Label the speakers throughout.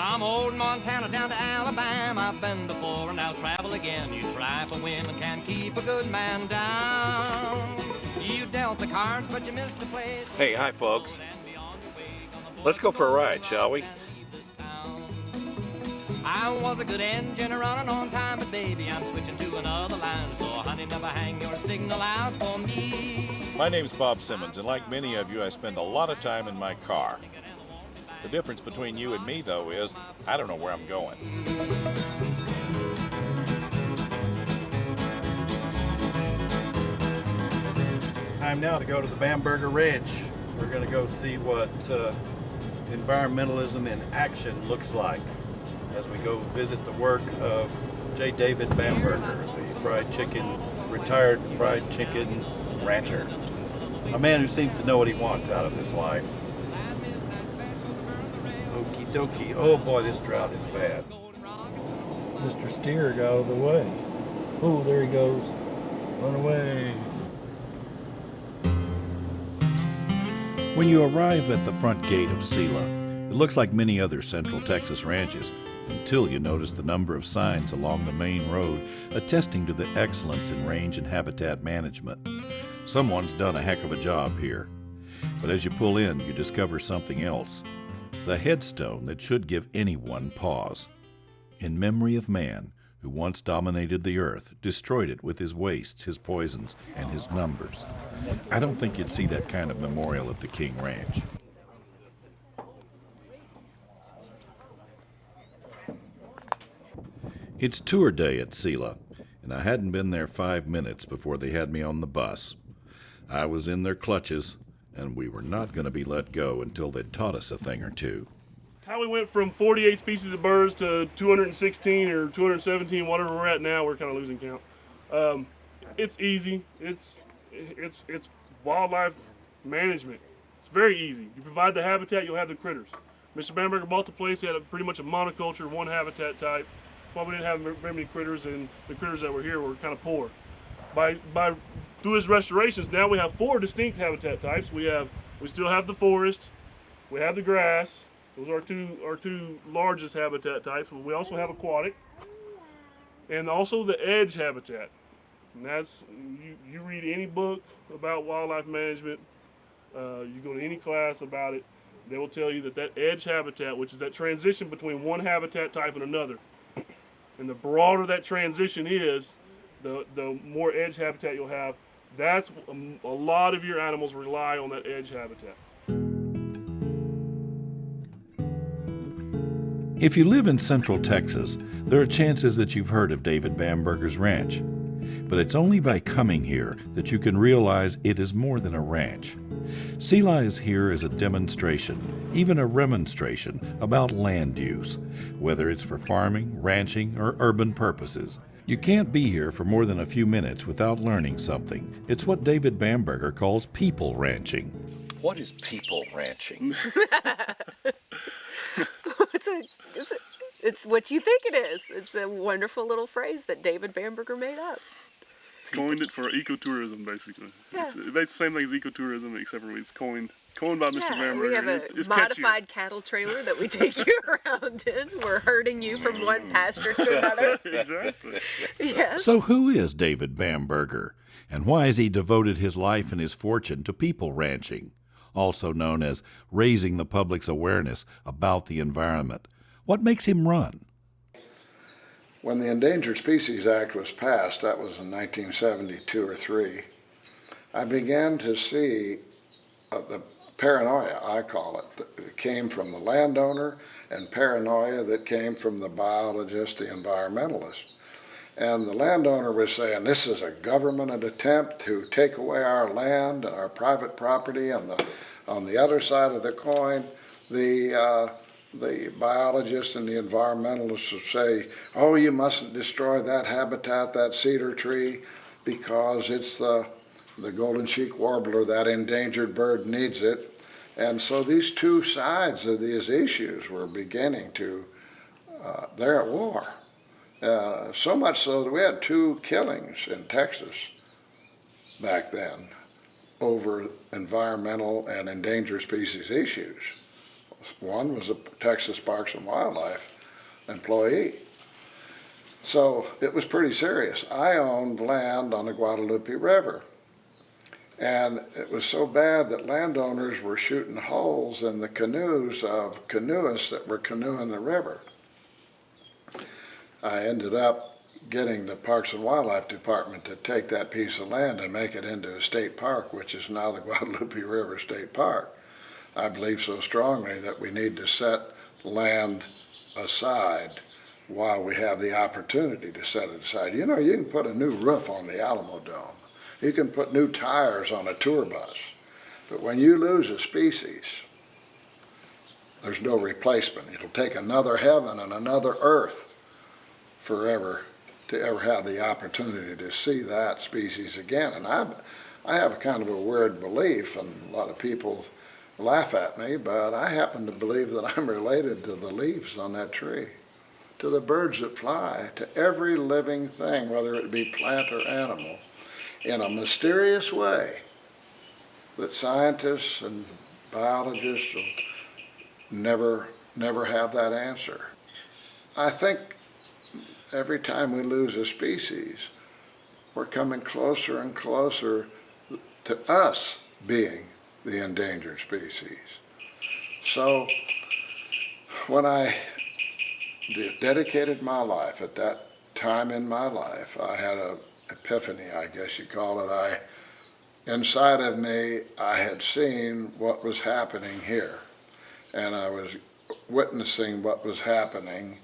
Speaker 1: From old Montana down to Alabama, I've been before and I'll travel again. You try for women, can't keep a good man down. You dealt the cards, but you missed the place.
Speaker 2: Hey, hi folks. Let's go for a ride, shall we?
Speaker 1: I was a good engine running on time, but baby, I'm switching to another line. So honey, never hang your signal out for me.
Speaker 2: My name's Bob Simmons, and like many of you, I spend a lot of time in my car. The difference between you and me, though, is I don't know where I'm going.
Speaker 3: Time now to go to the Bamberger Ranch. We're going to go see what environmentalism in action looks like as we go visit the work of J. David Bamberger, the retired fried chicken rancher. A man who seems to know what he wants out of this life. Okie dokie. Oh boy, this drought is bad.
Speaker 4: Mr. Steer got out of the way. Oh, there he goes. Run away.
Speaker 2: When you arrive at the front gate of Sela, it looks like many other Central Texas ranches until you notice the number of signs along the main road attesting to the excellence in range and habitat management. Someone's done a heck of a job here. But as you pull in, you discover something else. The headstone that should give anyone pause. In memory of man who once dominated the earth, destroyed it with his wastes, his poisons, and his numbers. I don't think you'd see that kind of memorial at the King Ranch. It's tour day at Sela, and I hadn't been there 5 minutes before they had me on the bus. I was in their clutches, and we were not going to be let go until they'd taught us a thing or two.
Speaker 5: How we went from 48 species of birds to 216 or 217, whatever we're at now, we're kind of losing count. It's easy. It's wildlife management. It's very easy. You provide the habitat, you'll have the critters. Mr. Bamberger bought the place. He had pretty much a monoculture, one habitat type. Well, we didn't have very many critters, and the critters that were here were kind of poor. Through his restorations, now we have 4 distinct habitat types. We still have the forest, we have the grass. Those are our two largest habitat types. But we also have aquatic, and also the edge habitat. And that's you read any book about wildlife management, you go to any class about it, they will tell you that edge habitat, which is that transition between one habitat type and another, and the broader that transition is, the more edge habitat you'll have. That's a lot of your animals rely on that edge habitat.
Speaker 2: If you live in Central Texas, there are chances that you've heard of David Bamberger's ranch. But it's only by coming here that you can realize it is more than a ranch. Sela is here as a demonstration, even a remonstration about land use, whether it's for farming, ranching, or urban purposes. You can't be here for more than a few minutes without learning something. It's what David Bamberger calls people ranching. What is people ranching?
Speaker 6: It's what you think it is. It's a wonderful little phrase that David Bamberger made up.
Speaker 5: Coined it for ecotourism, basically.
Speaker 6: Yeah.
Speaker 5: It's the same thing as ecotourism, except for it's coined by Mr. Bamberger.
Speaker 6: We have a modified cattle trailer that we take you around in. We're herding you from one pasture to another.
Speaker 5: Exactly.
Speaker 6: Yes.
Speaker 2: So who is David Bamberger? And why has he devoted his life and his fortune to people ranching, also known as raising the public's awareness about the environment? What makes him run?
Speaker 7: When the Endangered Species Act was passed, that was in 1972 or 3, I began to see the paranoia, I call it, that came from the landowner, and paranoia that came from the biologist, the environmentalist. And the landowner was saying, this is a government attempt to take away our land and our private property. And on the other side of the coin, the biologists and the environmentalists would say, oh, you mustn't destroy that habitat, that cedar tree, because it's the golden cheek warbler, that endangered bird needs it. And so these two sides of these issues were beginning to, they're at war. So much so that we had 2 killings in Texas back then over environmental and endangered species issues. One was a Texas Parks and Wildlife employee. So it was pretty serious. I owned land on the Guadalupe River. And it was so bad that landowners were shooting holes in the canoes of canoeists that were canoeing the river. I ended up getting the Parks and Wildlife Department to take that piece of land and make it into a state park, which is now the Guadalupe River State Park. I believe so strongly that we need to set land aside while we have the opportunity to set it aside. You know, you can put a new roof on the Alamo Dome. You can put new tires on a tour bus. But when you lose a species, there's no replacement. It'll take another heaven and another earth forever to ever have the opportunity to see that species again. And I have a kind of a weird belief, and a lot of people laugh at me, but I happen to believe that I'm related to the leaves on that tree, to the birds that fly, to every living thing, whether it be plant or animal, in a mysterious way that scientists and biologists will never have that answer. I think every time we lose a species, we're coming closer and closer to us being the endangered species. So when I dedicated my life, at that time in my life, I had an epiphany, I guess you call it. Inside of me, I had seen what was happening here, and I was witnessing what was happening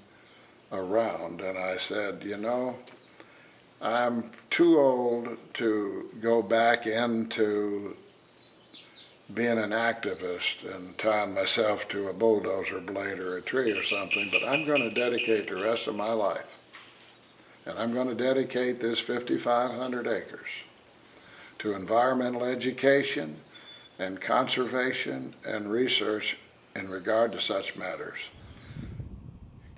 Speaker 7: around, and I said, you know, I'm too old to go back into being an activist and tying myself to a bulldozer blade or a tree or something, but I'm going to dedicate the rest of my life, and I'm going to dedicate this 5,500 acres to environmental education and conservation and research in regard to such matters.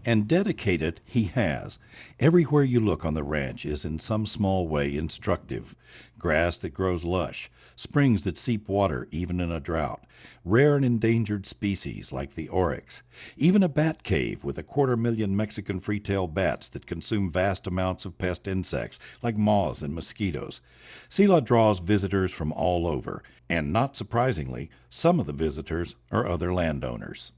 Speaker 2: And dedicated he has. Everywhere you look on the ranch is in some small way instructive. Grass that grows lush, springs that seep water even in a drought, rare and endangered species like the oryx, even a bat cave with 250,000 Mexican free-tailed bats that consume vast amounts of pest insects like moths and mosquitoes. Selah draws visitors from all over, and not surprisingly, some of the visitors are other landowners.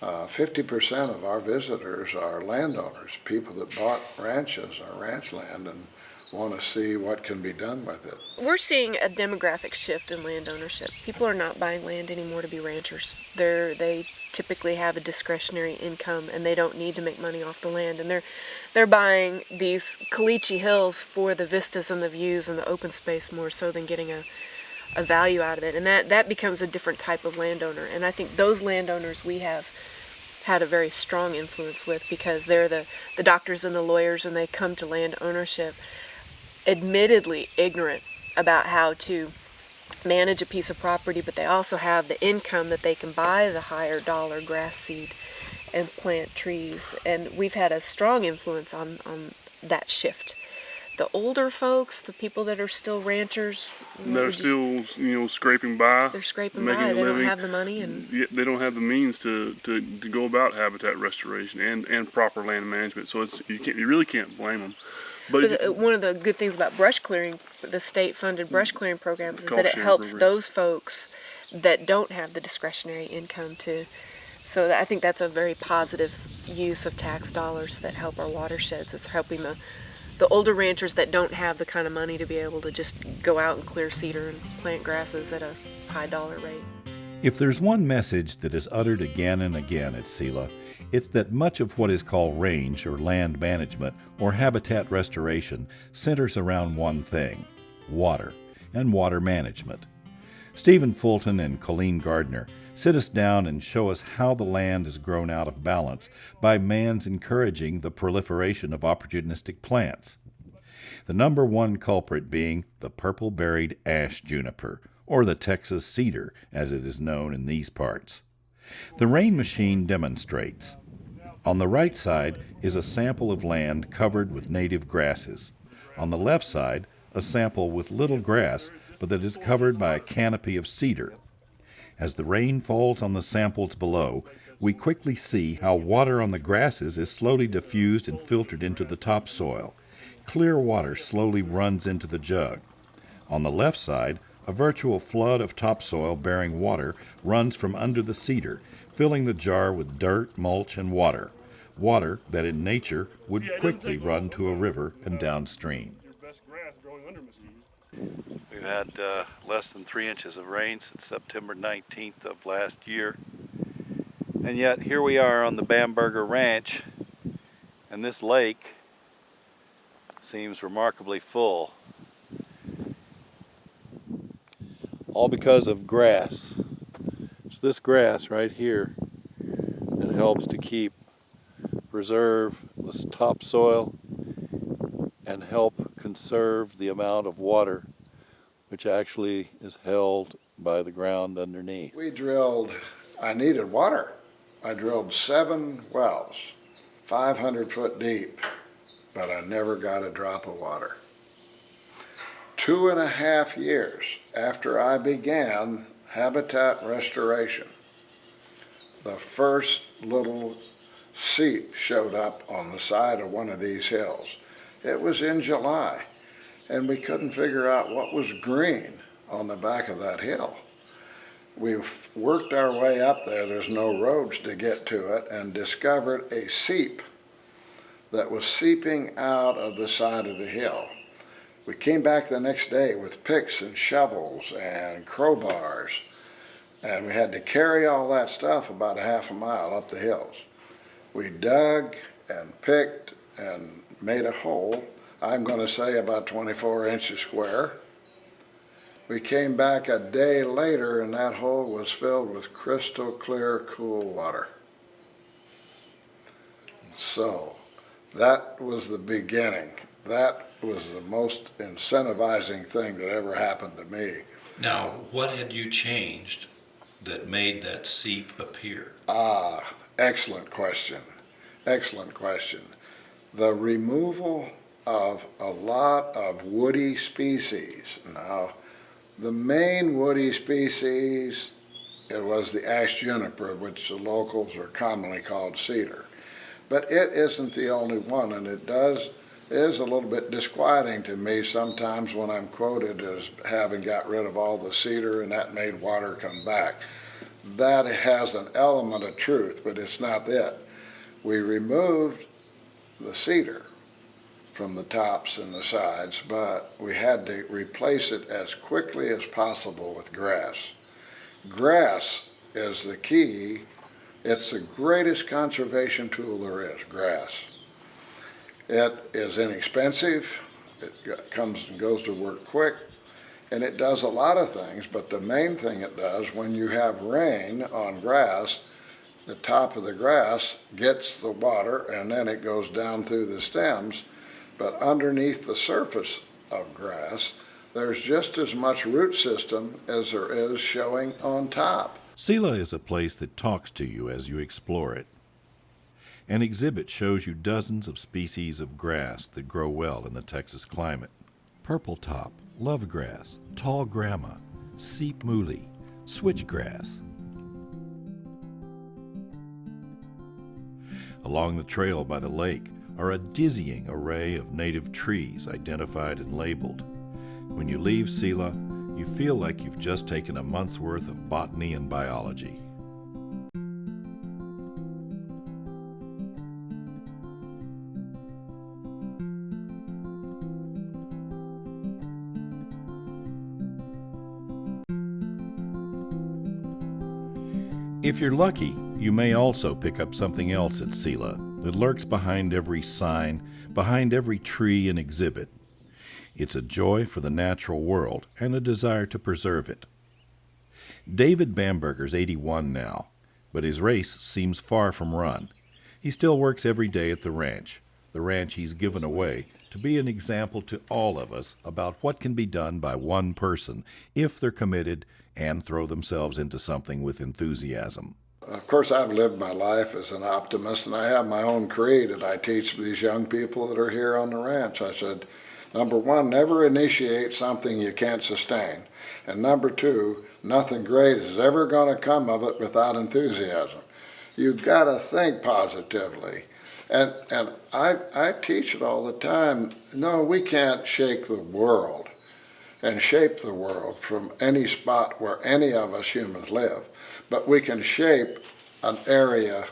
Speaker 7: 50% of our visitors are landowners, people that bought ranches or ranch land and want to see what can be done with it.
Speaker 6: We're seeing a demographic shift in land ownership. People are not buying land anymore to be ranchers. They typically have a discretionary income and they don't need to make money off the land. And they're buying these caliche hills for the vistas and the views and the open space more so than getting a value out of it. And that becomes a different type of landowner. And I think those landowners we have had a very strong influence with, because they're the doctors and the lawyers, and they come to land ownership admittedly ignorant about how to manage a piece of property, but they also have the income that they can buy the higher dollar grass seed and plant trees. And we've had a strong influence on that shift. The older folks, the people that are still ranchers,
Speaker 5: they're still, scraping by.
Speaker 6: They're scraping
Speaker 5: making
Speaker 6: by.
Speaker 5: a
Speaker 6: They don't
Speaker 5: living.
Speaker 6: have the money, and
Speaker 5: They don't have the means to go about habitat restoration and proper land management. So you really can't blame them. But
Speaker 6: one of the good things about brush clearing, the state-funded brush clearing programs, is that it
Speaker 5: Cost-sharing
Speaker 6: helps
Speaker 5: program.
Speaker 6: those folks that don't have the discretionary income to. So I think that's a very positive use of tax dollars that help our watersheds. It's helping the older ranchers that don't have the kind of money to be able to just go out and clear cedar and plant grasses at a high dollar rate.
Speaker 2: If there's one message that is uttered again and again at Selah, it's that much of what is called range or land management or habitat restoration centers around one thing: water and water management. Stephen Fulton and Colleen Gardner sit us down and show us how the land is grown out of balance by man's encouraging the proliferation of opportunistic plants. The number one culprit being the purple-berried ash juniper, or the Texas cedar, as it is known in these parts. The rain machine demonstrates. On the right side is a sample of land covered with native grasses. On the left side, a sample with little grass, but that is covered by a canopy of cedar. As the rain falls on the samples below, we quickly see how water on the grasses is slowly diffused and filtered into the topsoil. Clear water slowly runs into the jug. On the left side, a virtual flood of topsoil-bearing water runs from under the cedar, filling the jar with dirt, mulch, and water. Water that in nature would quickly run to a river and downstream.
Speaker 5: Your best grass growing under mesquite.
Speaker 3: We've had less than 3 inches of rain since September 19th of last year. And yet here we are on the Bamberger Ranch, and this lake seems remarkably full. All because of grass. It's this grass right here that helps to preserve this topsoil and help conserve the amount of water which actually is held by the ground underneath.
Speaker 7: I needed water. I drilled 7 wells, 500 foot deep, but I never got a drop of water. 2.5 years after I began habitat restoration, the first little seep showed up on the side of one of these hills. It was in July, and we couldn't figure out what was green on the back of that hill. We've worked our way up there, there's no roads to get to it, and discovered a seep that was seeping out of the side of the hill. We came back the next day with picks and shovels and crowbars, and we had to carry all that stuff about a half a mile up the hills. We dug and picked and made a hole, I'm going to say about 24 inches square. We came back a day later and that hole was filled with crystal clear, cool water. So that was the beginning. That was the most incentivizing thing that ever happened to me.
Speaker 2: Now, what had you changed that made that seep appear?
Speaker 7: Excellent question. Excellent question. The removal of a lot of woody species. Now, the main woody species, it was the ash juniper, which the locals are commonly called cedar. But it isn't the only one, and it is a little bit disquieting to me sometimes when I'm quoted as having got rid of all the cedar and that made water come back. That has an element of truth, but it's not it. We removed the cedar from the tops and the sides, but we had to replace it as quickly as possible with grass. Grass is the key. It's the greatest conservation tool there is, grass. It is inexpensive, it comes and goes to work quick, and it does a lot of things, but the main thing it does, when you have rain on grass, the top of the grass gets the water and then it goes down through the stems, but underneath the surface of grass, there's just as much root system as there is showing on top.
Speaker 2: Sela is a place that talks to you as you explore it. An exhibit shows you dozens of species of grass that grow well in the Texas climate. Purple top, lovegrass, tall grama, seep muhly, switchgrass. Along the trail by the lake are a dizzying array of native trees identified and labeled. When you leave Sela, you feel like you've just taken a month's worth of botany and biology. If you're lucky, you may also pick up something else at Sela that lurks behind every sign, behind every tree and exhibit. It's a joy for the natural world and a desire to preserve it. David Bamberger's 81 now, but his race seems far from run. He still works every day at the ranch he's given away to be an example to all of us about what can be done by one person if they're committed and throw themselves into something with enthusiasm.
Speaker 7: Of course, I've lived my life as an optimist, and I have my own creed that I teach these young people that are here on the ranch. I said, Number one, never initiate something you can't sustain. And number two, nothing great is ever going to come of it without enthusiasm. You've got to think positively. And I teach it all the time. No, we can't shake the world and shape the world from any spot where any of us humans live, but we can shape an area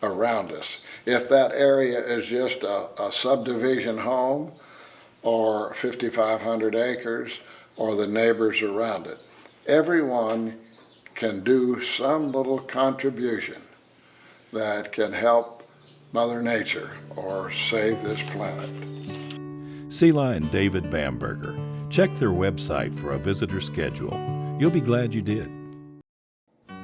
Speaker 7: around us. If that area is just a subdivision home or 5,500 acres or the neighbors around it, everyone can do some little contribution that can help Mother Nature or save this planet.
Speaker 2: Sheila and David Bamberger. Check their website for a visitor schedule. You'll be glad you did.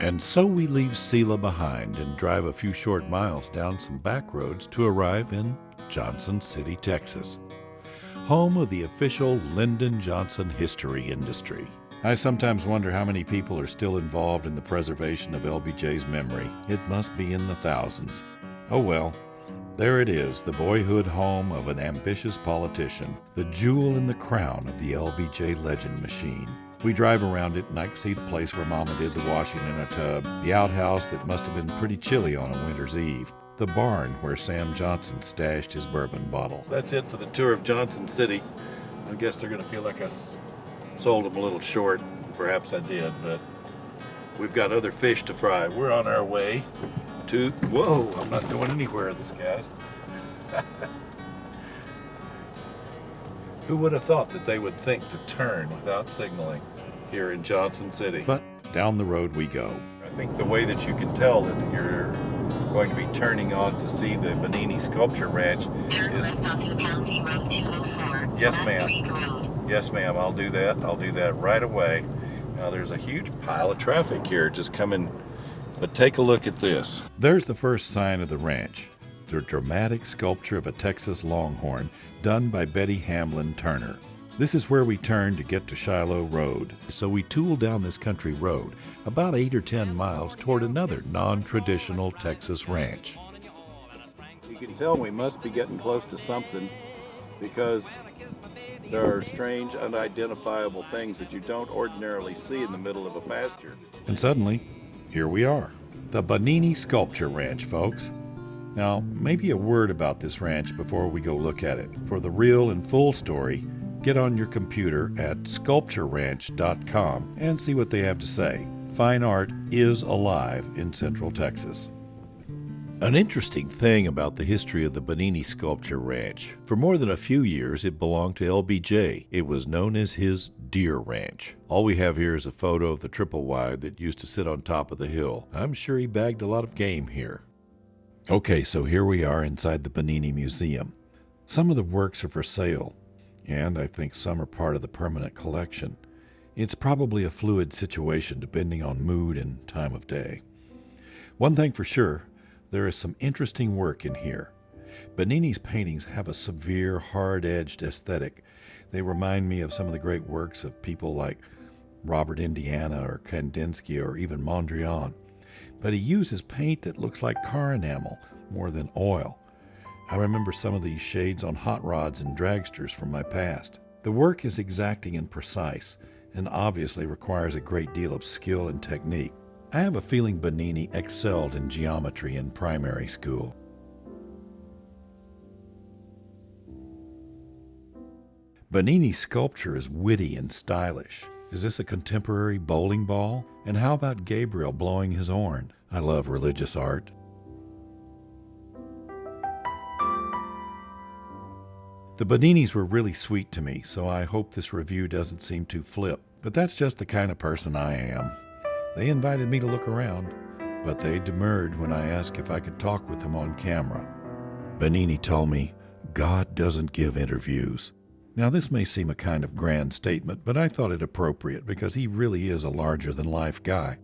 Speaker 2: And so we leave Sheila behind and drive a few short miles down some back roads to arrive in Johnson City, Texas, home of the official Lyndon Johnson history industry. I sometimes wonder how many people are still involved in the preservation of LBJ's memory. It must be in the thousands. Oh well, there it is, the boyhood home of an ambitious politician, the jewel in the crown of the LBJ legend machine. We drive around it and I can see the place where Mama did the washing in a tub, the outhouse that must have been pretty chilly on a winter's eve, the barn where Sam Johnson stashed his bourbon bottle.
Speaker 3: That's it for the tour of Johnson City. I guess they're going to feel like I sold them a little short. Perhaps I did, but we've got other fish to fry. We're on our way to... Whoa, I'm not going anywhere, this guys. Who would have thought that they would think to turn without signaling here in Johnson City?
Speaker 2: But down the road we go.
Speaker 3: I think the way that you can tell that you're going to be turning on to see the Benini Sculpture Ranch
Speaker 8: Turn
Speaker 3: is...
Speaker 8: left onto County Road 204.
Speaker 3: Yes,
Speaker 8: Flat
Speaker 3: ma'am.
Speaker 8: Creek Road.
Speaker 3: Yes, ma'am, I'll do that. I'll do that right away. Now, there's a huge pile of traffic here just coming, but take a look at this.
Speaker 2: There's the first sign of the ranch, the dramatic sculpture of a Texas longhorn done by Betty Hamlin Turner. This is where we turn to get to Shiloh Road. So we tool down this country road about 8 or 10 miles toward another non-traditional Texas ranch.
Speaker 3: You can tell we must be getting close to something because there are strange, unidentifiable things that you don't ordinarily see in the middle of a pasture.
Speaker 2: And suddenly, here we are, the Benini Sculpture Ranch, folks. Now, maybe a word about this ranch before we go look at it. For the real and full story, get on your computer at sculptureranch.com and see what they have to say. Fine art is alive in Central Texas. An interesting thing about the history of the Benini Sculpture Ranch, for more than a few years it belonged to LBJ. It was known as his Deer Ranch. All we have here is a photo of the triple wide that used to sit on top of the hill. I'm sure he bagged a lot of game here. Okay, so here we are inside the Benini Museum. Some of the works are for sale, and I think some are part of the permanent collection. It's probably a fluid situation depending on mood and time of day. One thing for sure, there is some interesting work in here. Benini's paintings have a severe, hard-edged aesthetic. They remind me of some of the great works of people like Robert Indiana or Kandinsky or even Mondrian. But he uses paint that looks like car enamel more than oil. I remember some of these shades on hot rods and dragsters from my past. The work is exacting and precise, and obviously requires a great deal of skill and technique. I have a feeling Benini excelled in geometry in primary school. Benini's sculpture is witty and stylish. Is this a contemporary bowling ball? And how about Gabriel blowing his horn? I love religious art. The Beninis were really sweet to me, so I hope this review doesn't seem too flip. But that's just the kind of person I am. They invited me to look around, but they demurred when I asked if I could talk with them on camera. Benini told me, God doesn't give interviews. Now this may seem a kind of grand statement, but I thought it appropriate because he really is a larger-than-life guy.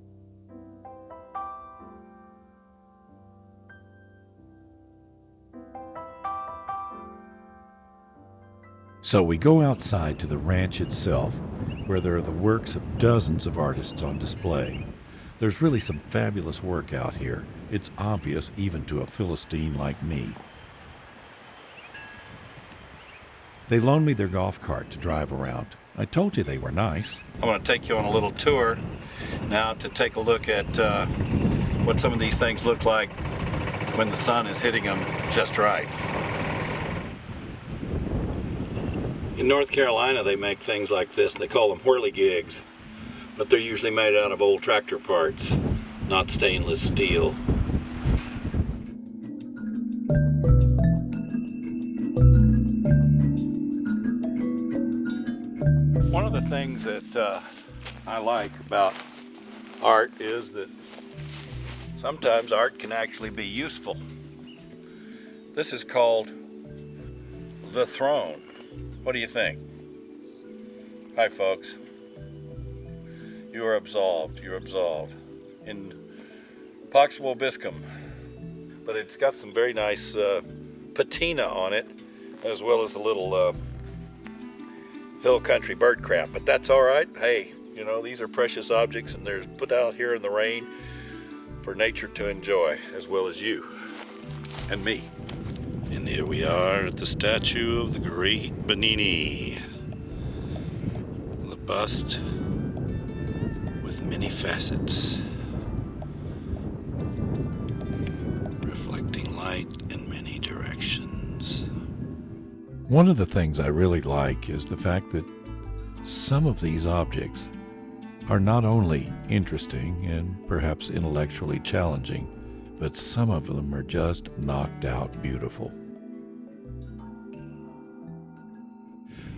Speaker 2: So we go outside to the ranch itself, where there are the works of dozens of artists on display. There's really some fabulous work out here. It's obvious even to a Philistine like me. They loaned me their golf cart to drive around. I told you they were nice.
Speaker 3: I'm going to take you on a little tour now to take a look at what some of these things look like when the sun is hitting them just right. In North Carolina, they make things like this. They call them whirligigs, but they're usually made out of old tractor parts, not stainless steel. One of the things that I like about art is that sometimes art can actually be useful. This is called The Throne. What do you think? Hi, folks. You are absolved. You're absolved. In Pax Vobiscum. But it's got some very nice patina on it, as well as a little hill country bird crap. But that's all right. Hey, you know, these are precious objects, and they're put out here in the rain for nature to enjoy, as well as you and me. And here we are at the statue of the great Benini. The bust with many facets, reflecting light in many directions.
Speaker 2: One of the things I really like is the fact that some of these objects are not only interesting and perhaps intellectually challenging, but some of them are just knocked out beautiful.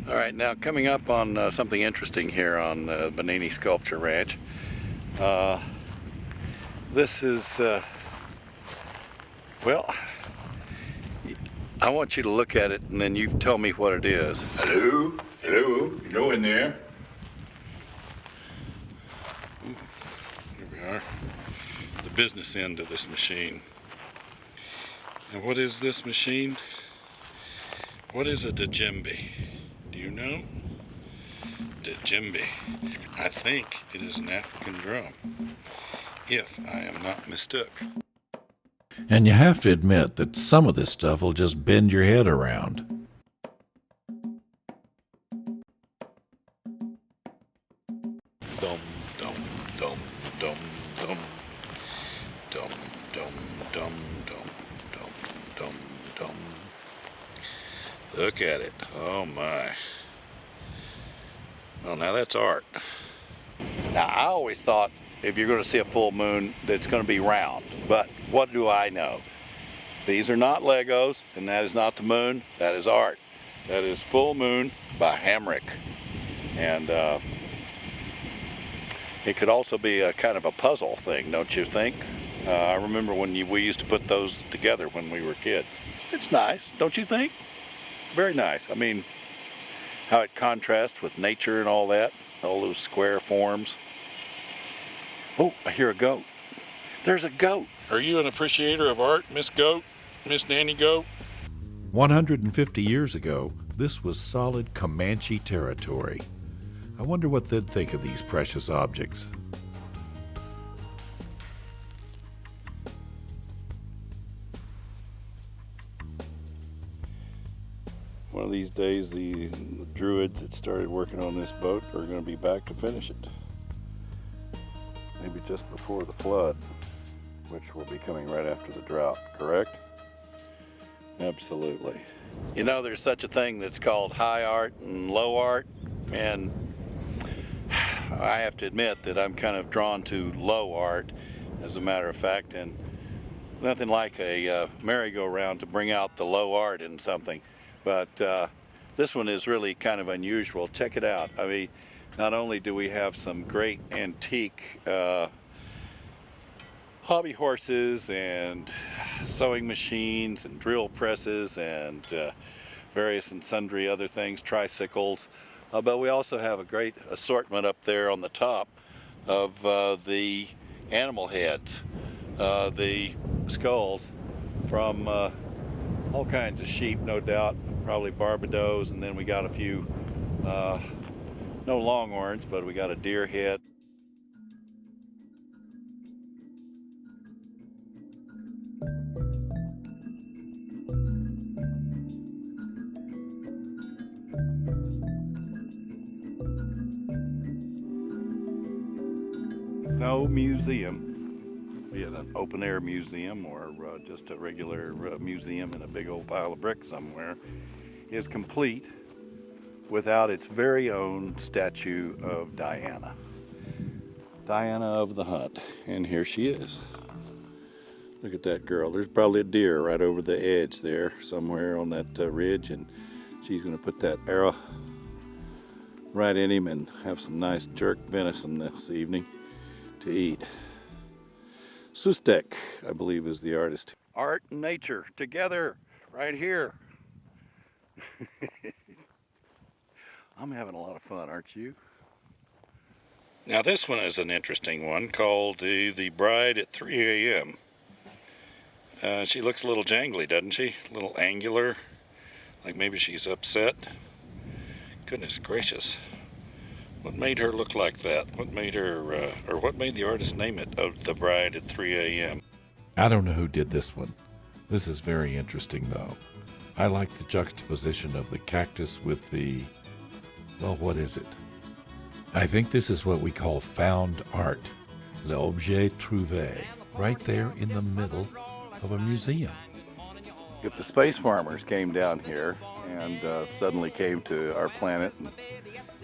Speaker 3: All right, now coming up on something interesting here on Benini Sculpture Ranch. This is, well, I want you to look at it and then you tell me what it is. Hello? Hello? You go in there. Here we are. The business end of this machine. And what is this machine? What is a djembe? Do you know? Djembe. I think it is an African drum, if I am not mistook.
Speaker 2: And you have to admit that some of this stuff will just bend your head around.
Speaker 3: Dum, dum, dum, dum, dum. Dum, dum, dum, dum, dum, dum, dum. Look at it. Oh my. Well, now that's art. Now, I always thought if you're going to see a full moon, that it's going to be round. But what do I know? These are not Legos, and that is not the moon. That is art. That is Full Moon by Hamrick. And it could also be a kind of a puzzle thing, don't you think? I remember when we used to put those together when we were kids. It's nice, don't you think? Very nice. I mean, how it contrasts with nature and all that, all those square forms. Oh, I hear a goat. There's a goat. Are you an appreciator of art, Miss Goat? Miss Nanny Goat?
Speaker 2: 150 years ago, this was solid Comanche territory. I wonder what they'd think of these precious objects.
Speaker 3: One of these days, the druids that started working on this boat are going to be back to finish it. Maybe just before the flood, which will be coming right after the drought, correct? Absolutely. You know, there's such a thing that's called high art and low art, and I have to admit that I'm kind of drawn to low art, as a matter of fact, and nothing like a merry-go-round to bring out the low art in something. But this one is really kind of unusual. Check it out. I mean, not only do we have some great antique hobby horses and sewing machines and drill presses and various and sundry other things, tricycles, but we also have a great assortment up there on the top of the animal heads, the skulls from all kinds of sheep, no doubt, probably Barbados, and then we got a few, no longhorns, but we got a deer head. no museum, be it an open-air museum or just a regular museum in a big old pile of bricks somewhere, is complete without its very own statue of Diana. Diana of the Hunt, and here she is. Look at that girl. There's probably a deer right over the edge there somewhere on that ridge, and she's going to put that arrow right in him and have some nice jerk venison this evening to eat. Sustek, I believe, is the artist. Art and nature together right here. I'm having a lot of fun, aren't you? Now this one is an interesting one called The Bride at 3 a.m. She looks a little jangly, doesn't she? A little angular, like maybe she's upset. Goodness gracious. What made her look like that? What made her, or what made the artist name it The Bride at 3 a.m.?
Speaker 2: I don't know who did this one. This is very interesting, though. I like the juxtaposition of the cactus with the, well, what is it? I think this is what we call found art, l'objet trouvé, right there in the middle of a museum.
Speaker 3: If the space farmers came down here and suddenly came to our planet and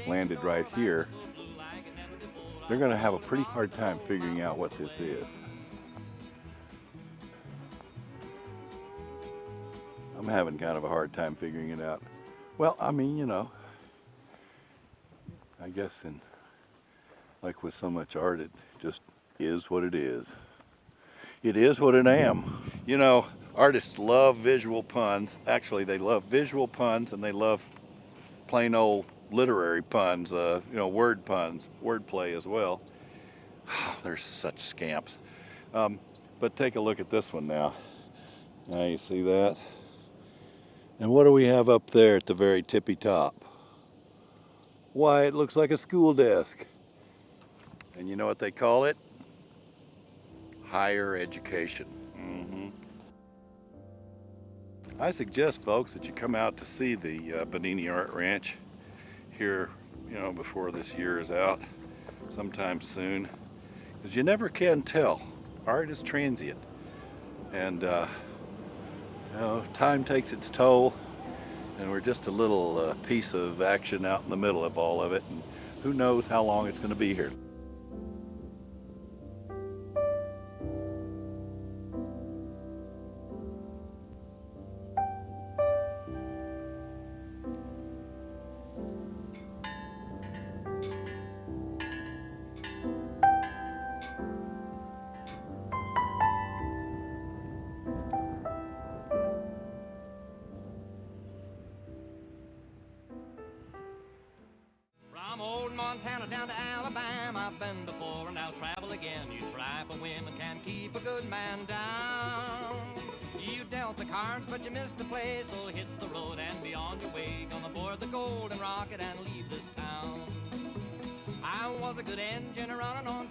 Speaker 3: landed right here, they're going to have a pretty hard time figuring out what this is. I'm having kind of a hard time figuring it out. Well, I mean, you know, I guess like with so much art, it just is what it is. It is what I am. You know, artists love visual puns. Actually, they love visual puns and they love plain old literary puns, you know, word puns, wordplay as well. They're such scamps. But take a look at this one now. Now you see that? And what do we have up there at the very tippy top? Why, it looks like a school desk. And you know what they call it? Higher education. I suggest, folks, that you come out to see the Benini Art Ranch here, you know, before this year is out, sometime soon, because you never can tell. Art is transient, and you know, time takes its toll, and we're just a little piece of action out in the middle of all of it, and who knows how long it's going to be here.
Speaker 1: From old Montana down to Alabama, I've been before and I'll travel again. You try for women, can't keep a good man down. You dealt the cards, but you missed the play, so hit the road and be on your way. Gonna board the Golden Rocket and leave this town. I was a good engine running on